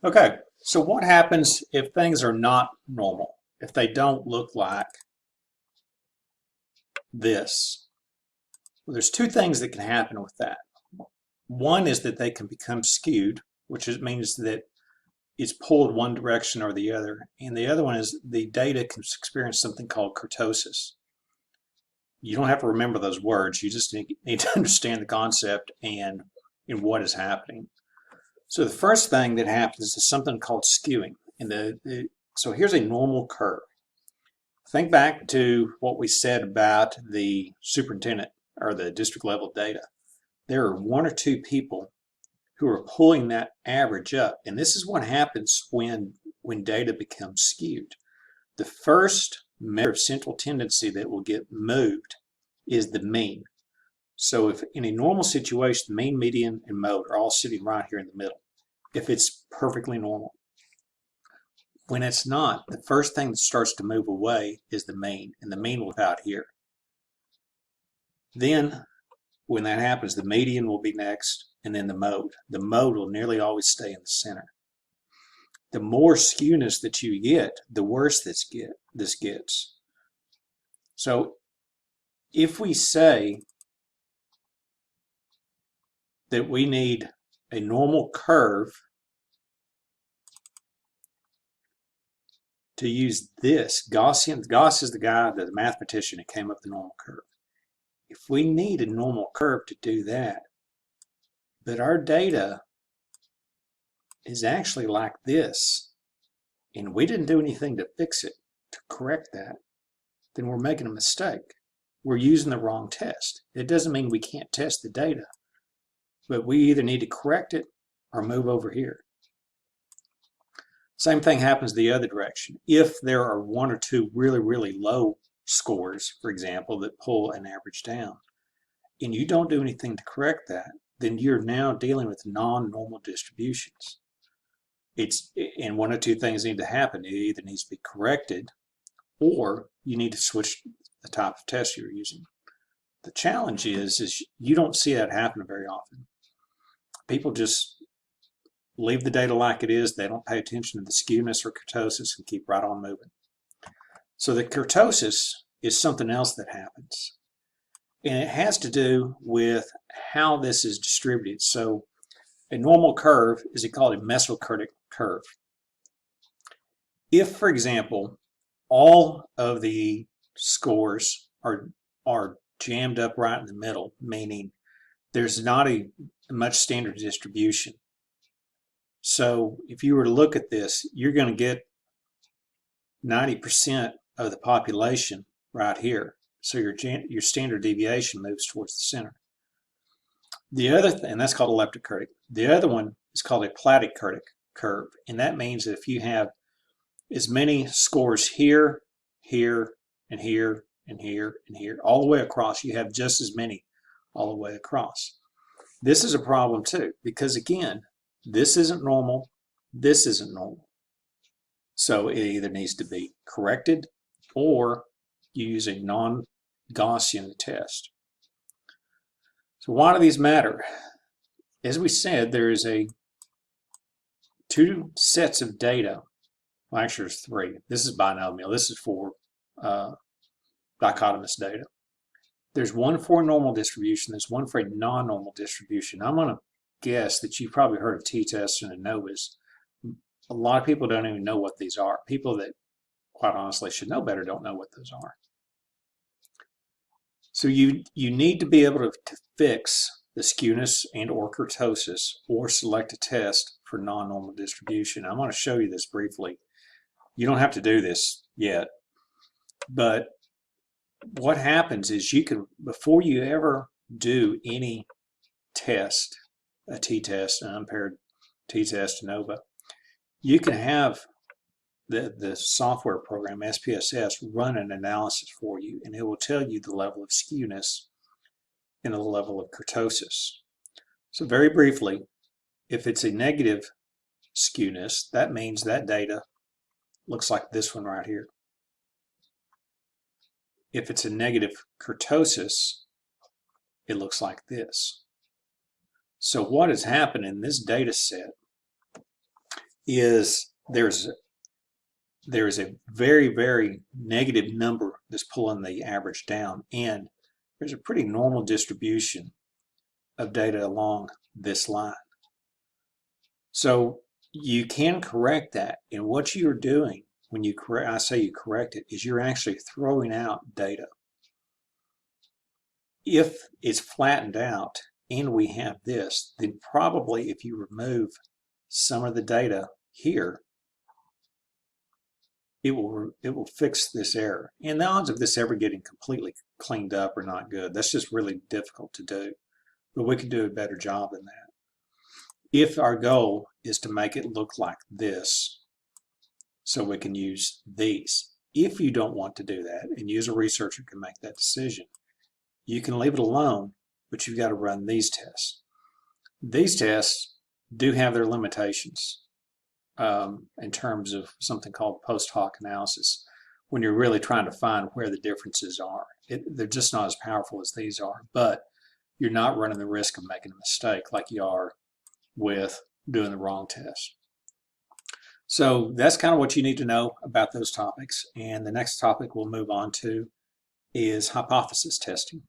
Okay, so what happens if things are not normal? If they don't look like this? Well, there's two things that can happen with that. One is that they can become skewed, which means that it's pulled one direction or the other. And the other one is the data can experience something called kurtosis. You don't have to remember those words. You just need to understand the concept and what is happening. So the first thing that happens is something called skewing. So here's a normal curve. Think back to what we said about the superintendent or the district level data. There are one or two people who are pulling that average up. And this is what happens when data becomes skewed. The first measure of central tendency that will get moved is the mean. So if in a normal situation, the mean, median, and mode are all sitting right here in the middle, if it's perfectly normal. When it's not, the first thing that starts to move away is the mean, and the mean will be out here. Then, when that happens, the median will be next, and then the mode. The mode will nearly always stay in the center. The more skewness that you get, the worse this gets. So, if we say that we need a normal curve to use this, Gauss is the guy, the mathematician, who came up with the normal curve. If we need a normal curve to do that, but our data is actually like this, and we didn't do anything to fix it, to correct that, then we're making a mistake. We're using the wrong test. It doesn't mean we can't test the data, but we either need to correct it or move over here. Same thing happens the other direction. If there are one or two really, really low scores, for example, that pull an average down, and you don't do anything to correct that, then you're now dealing with non-normal distributions. And one or two things need to happen. It either needs to be corrected or you need to switch the type of test you're using. The challenge is you don't see that happen very often. People just leave the data like it is. They don't pay attention to the skewness or kurtosis and keep right on moving. So the kurtosis is something else that happens. And it has to do with how this is distributed. So a normal curve is called a Platykurtic curve. If, for example, all of the scores are jammed up right in the middle, meaning there's not a much standard distribution. So if you were to look at this, you're going to get 90% of the population right here. So your standard deviation moves towards the center. The other thing, and that's called elliptic-curtic. The other one is called a Platykurtic curve, and that means that if you have as many scores here, here, and here, and here, and here, all the way across, you have just as many all the way across. This is a problem too, because again, this isn't normal, this isn't normal. So it either needs to be corrected or you use a non-Gaussian test. So why do these matter? As we said, there is two sets of data. Well, actually, there's three. This is binomial. This is for dichotomous data. There's one for a normal distribution. There's one for a non-normal distribution. I'm going to guess that you've probably heard of t-tests and ANOVAs. A lot of people don't even know what these are. People that, quite honestly, should know better don't know what those are. So you need to be able to fix the skewness and or kurtosis or select a test for non-normal distribution. I'm going to show you this briefly. You don't have to do this yet, but what happens is you can, before you ever do any test, a t-test, an unpaired t-test, ANOVA, you can have the software program, SPSS, run an analysis for you, and it will tell you the level of skewness and the level of kurtosis. So very briefly, if it's a negative skewness, that means that data looks like this one right here. If it's a negative kurtosis, it looks like this. So what has happened in this data set is there's a very, very negative number that's pulling the average down, and there's a pretty normal distribution of data along this line. So you can correct that, and what you're doing when you correct, I say you correct it, is you're actually throwing out data. If it's flattened out and we have this, then probably if you remove some of the data here, it will fix this error. And the odds of this ever getting completely cleaned up are not good. That's just really difficult to do. But we can do a better job than that. If our goal is to make it look like this, so we can use these. If you don't want to do that, and you as a researcher can make that decision, you can leave it alone, but you've got to run these tests. These tests do have their limitations in terms of something called post hoc analysis. When you're really trying to find where the differences are, they're just not as powerful as these are, but you're not running the risk of making a mistake like you are with doing the wrong test. So that's kind of what you need to know about those topics. And the next topic we'll move on to is hypothesis testing.